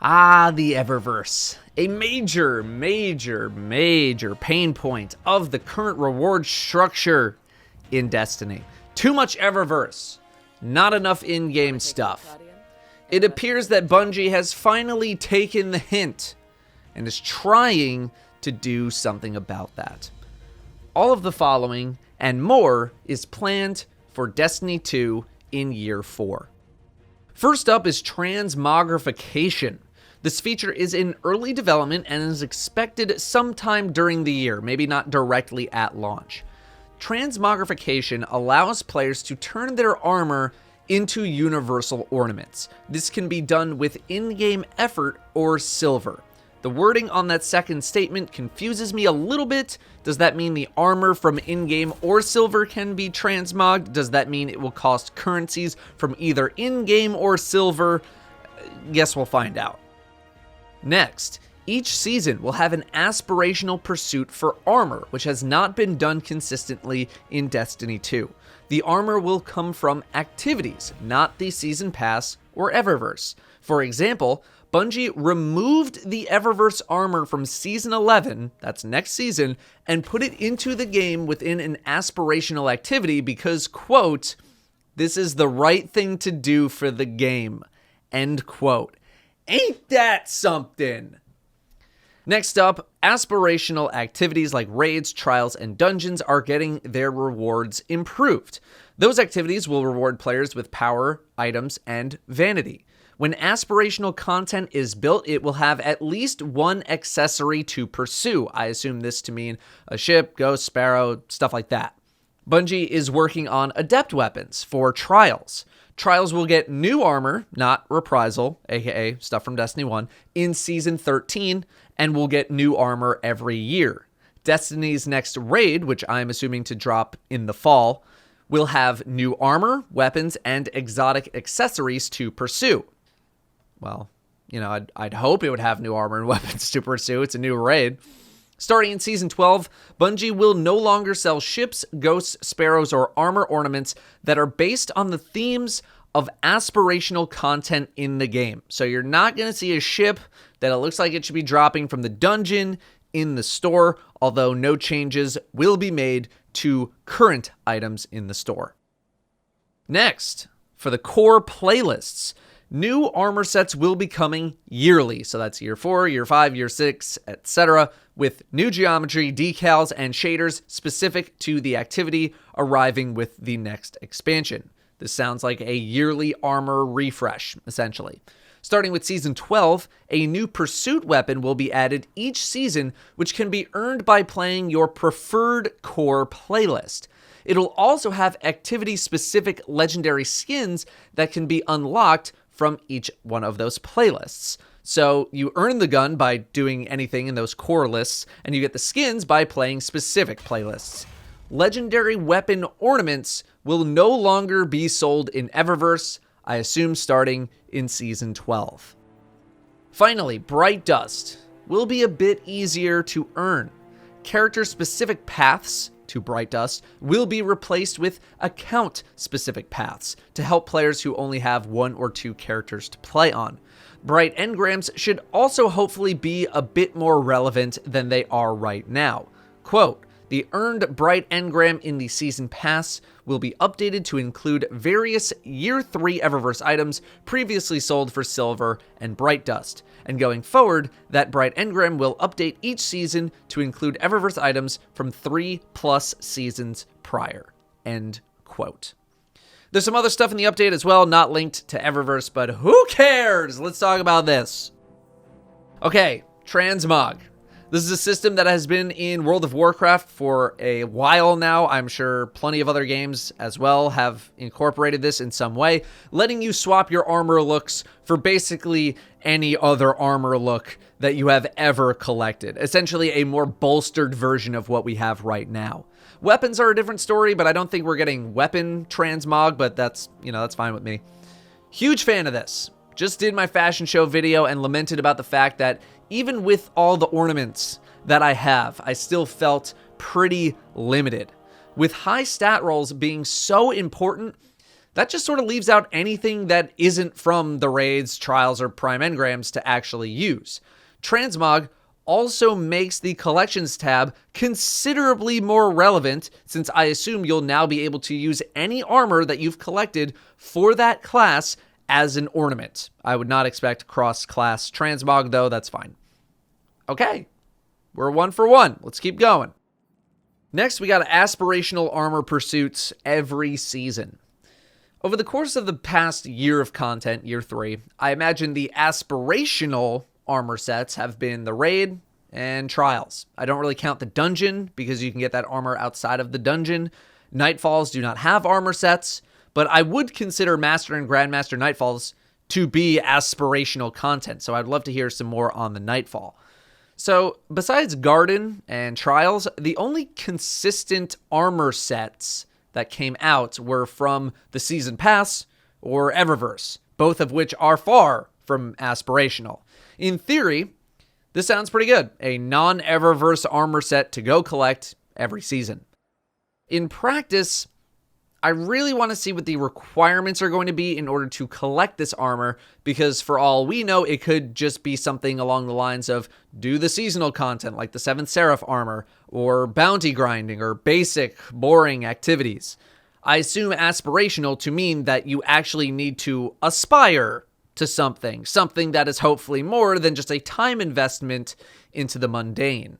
The Eververse. A major pain point of the current reward structure in Destiny. Too much Eververse, not enough in-game stuff. It appears that Bungie has finally taken the hint and is trying to do something about that. All of the following and more is planned for Destiny 2 in Year 4. First up is transmogrification. This feature is in early development and is expected sometime during the year, maybe not directly at launch. Transmogrification allows players to turn their armor into universal ornaments. This can be done with in-game effort or silver. The wording on that second statement confuses me a little bit. Does that mean the armor from in-game or silver can be transmogged? Does that mean it will cost currencies from either in-game or silver? Guess we'll find out. Next, each season will have an aspirational pursuit for armor, which has not been done consistently in Destiny 2. The armor will come from activities, not the Season Pass or Eververse. For example, Bungie removed the Eververse armor from Season 11, that's next season, and put it into the game within an aspirational activity because, quote, "this is the right thing to do for the game," end quote. Ain't that something? Next up, aspirational activities like raids, trials, and dungeons are getting their rewards improved. Those activities will reward players with power, items, and vanity. When aspirational content is built, it will have at least one accessory to pursue. I assume this to mean a ship, ghost, sparrow, stuff like that. Bungie is working on adept weapons for trials. Trials will get new armor, not reprisal, aka stuff from Destiny 1, in Season 13, and will get new armor every year. Destiny's next raid, which I'm assuming to drop in the fall, will have new armor, weapons, and exotic accessories to pursue. Well, I'd hope it would have new armor and weapons to pursue. It's a new raid. Starting in Season 12, Bungie will no longer sell ships, ghosts, sparrows, or armor ornaments that are based on the themes of aspirational content in the game. So you're not going to see a ship that it looks like it should be dropping from the dungeon in the store, although no changes will be made to current items in the store. Next, for the core playlists, new armor sets will be coming yearly. So that's Year 4, Year 5, Year 6, etc., with new geometry, decals, and shaders specific to the activity arriving with the next expansion. This sounds like a yearly armor refresh, essentially. Starting with Season 12, a new pursuit weapon will be added each season, which can be earned by playing your preferred core playlist. It'll also have activity-specific legendary skins that can be unlocked from each one of those playlists. So you earn the gun by doing anything in those core lists, and you get the skins by playing specific playlists. Legendary weapon ornaments will no longer be sold in Eververse, I assume starting in Season 12. Finally, Bright Dust will be a bit easier to earn. Character-specific paths to Bright Dust will be replaced with account-specific paths to help players who only have one or two characters to play on. Bright engrams should also hopefully be a bit more relevant than they are right now. Quote, "The earned Bright engram in the Season Pass will be updated to include various Year 3 Eververse items previously sold for silver and Bright Dust. And going forward, that Bright engram will update each season to include Eververse items from 3+ seasons prior." End quote. There's some other stuff in the update as well, not linked to Eververse, but who cares? Let's talk about this. Okay, transmog. This is a system that has been in World of Warcraft for a while now. I'm sure plenty of other games as well have incorporated this in some way, letting you swap your armor looks for basically any other armor look that you have ever collected. Essentially a more bolstered version of what we have right now. Weapons are a different story, but I don't think we're getting weapon transmog, but that's fine with me. Huge fan of this. Just did my fashion show video and lamented about the fact that even with all the ornaments that I have, I still felt pretty limited. With high stat rolls being so important, That just sort of leaves out anything that isn't from the raids, trials, or prime engrams to actually use. Transmog also makes the collections tab considerably more relevant, since I assume you'll now be able to use any armor that you've collected for that class as an ornament. I would not expect cross-class transmog, though. That's fine. Okay, we're 1 for 1. Let's keep going. Next, we got aspirational armor pursuits every season. Over the course of the past year of content, year 3, I imagine the aspirational armor sets have been the raid and trials. I don't really count the dungeon because you can get that armor outside of the dungeon. Nightfalls do not have armor sets, but I would consider Master and Grandmaster Nightfalls to be aspirational content, so I'd love to hear some more on the Nightfall. So, besides Garden and Trials, the only consistent armor sets that came out were from the Season Pass or Eververse, both of which are far from aspirational. In theory, this sounds pretty good. A non-Eververse armor set to go collect every season. In practice, I really want to see what the requirements are going to be in order to collect this armor, because for all we know, it could just be something along the lines of do the seasonal content like the 7th Seraph armor, or bounty grinding, or basic, boring activities. I assume aspirational to mean that you actually need to aspire to something that is hopefully more than just a time investment into the mundane.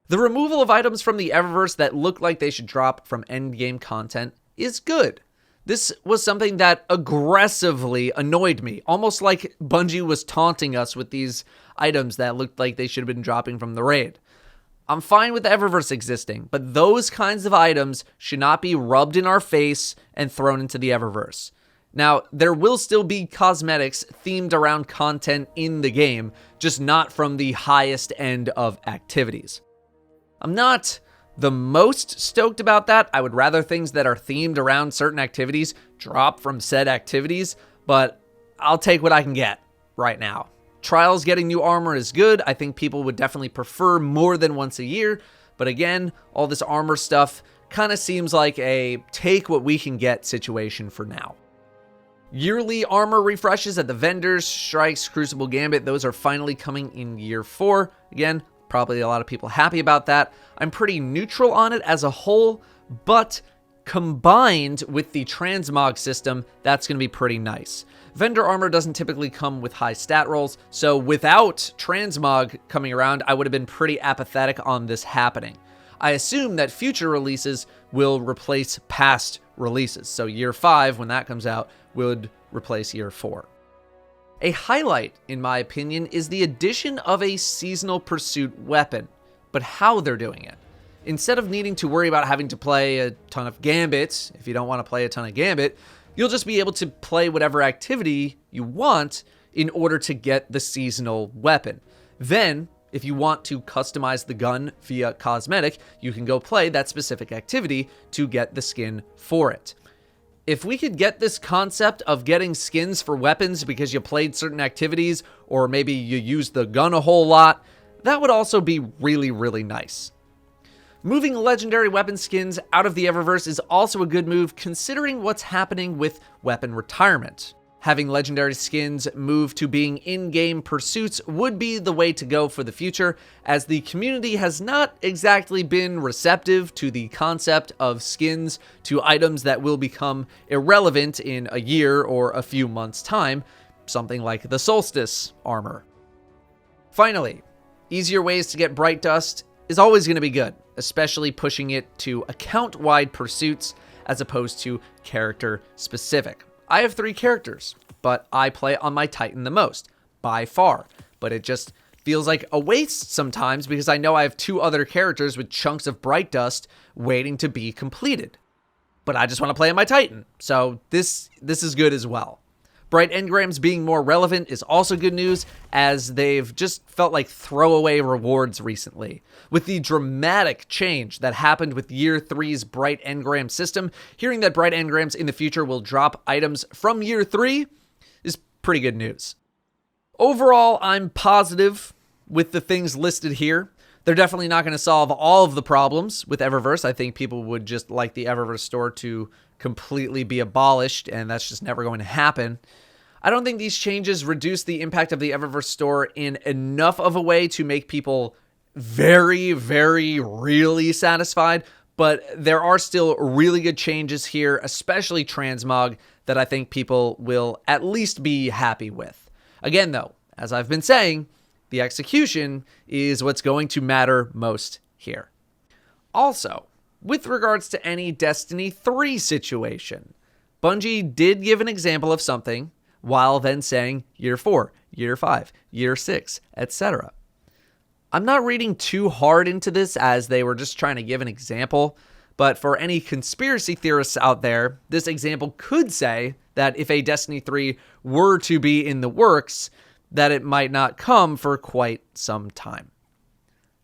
The removal of items from the Eververse that look like they should drop from endgame content is good. This was something that aggressively annoyed me, almost like Bungie was taunting us with these items that looked like they should have been dropping from the raid. I'm fine with the Eververse existing, but those kinds of items should not be rubbed in our face and thrown into the Eververse. Now, there will still be cosmetics themed around content in the game, just not from the highest end of activities. I'm not the most stoked about that. I would rather things that are themed around certain activities drop from said activities, but I'll take what I can get right now. Trials getting new armor is good. I think people would definitely prefer more than once a year, but again, all this armor stuff kind of seems like a take what we can get situation for now. Yearly armor refreshes at the vendors, Strikes, Crucible, Gambit, those are finally coming in year 4. Again, probably a lot of people happy about that. I'm pretty neutral on it as a whole, but combined with the transmog system, that's going to be pretty nice. Vendor armor doesn't typically come with high stat rolls, so without transmog coming around, I would have been pretty apathetic on this happening. I assume that future releases will replace past releases, so year 5, when that comes out, would replace year 4. A highlight, in my opinion, is the addition of a seasonal pursuit weapon, but how they're doing it. Instead of needing to worry about having to play a ton of Gambit, if you don't want to play a ton of Gambit, you'll just be able to play whatever activity you want in order to get the seasonal weapon. Then, if you want to customize the gun via cosmetic, you can go play that specific activity to get the skin for it. If we could get this concept of getting skins for weapons because you played certain activities, or maybe you used the gun a whole lot, that would also be really, really nice. Moving legendary weapon skins out of the Eververse is also a good move considering what's happening with weapon retirement. Having legendary skins move to being in-game pursuits would be the way to go for the future, as the community has not exactly been receptive to the concept of skins to items that will become irrelevant in a year or a few months' time, something like the Solstice armor. Finally, easier ways to get Bright Dust is always going to be good, especially pushing it to account-wide pursuits as opposed to character-specific. I have 3 characters, but I play on my Titan the most, by far. But it just feels like a waste sometimes because I know I have 2 other characters with chunks of Bright Dust waiting to be completed. But I just want to play on my Titan, so this is good as well. Bright Engrams being more relevant is also good news, as they've just felt like throwaway rewards recently. With the dramatic change that happened with Year 3's Bright Engram system, hearing that Bright Engrams in the future will drop items from Year 3 is pretty good news. Overall, I'm positive with the things listed here. They're definitely not going to solve all of the problems with Eververse. I think people would just like the Eververse store to completely be abolished, and that's just never going to happen. I don't think these changes reduce the impact of the Eververse store in enough of a way to make people very, very, really satisfied, but there are still really good changes here, especially transmog, that I think people will at least be happy with. Again, though, as I've been saying, the execution is what's going to matter most here. Also, with regards to any Destiny 3 situation, Bungie did give an example of something while then saying year 4, year 5, year 6, etc. I'm not reading too hard into this as they were just trying to give an example, but for any conspiracy theorists out there, this example could say that if a Destiny 3 were to be in the works, that it might not come for quite some time.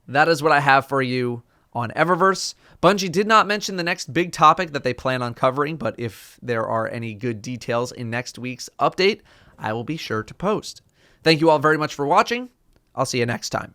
That is what I have for you on Eververse. Bungie did not mention the next big topic that they plan on covering, but if there are any good details in next week's update, I will be sure to post. Thank you all very much for watching. I'll see you next time.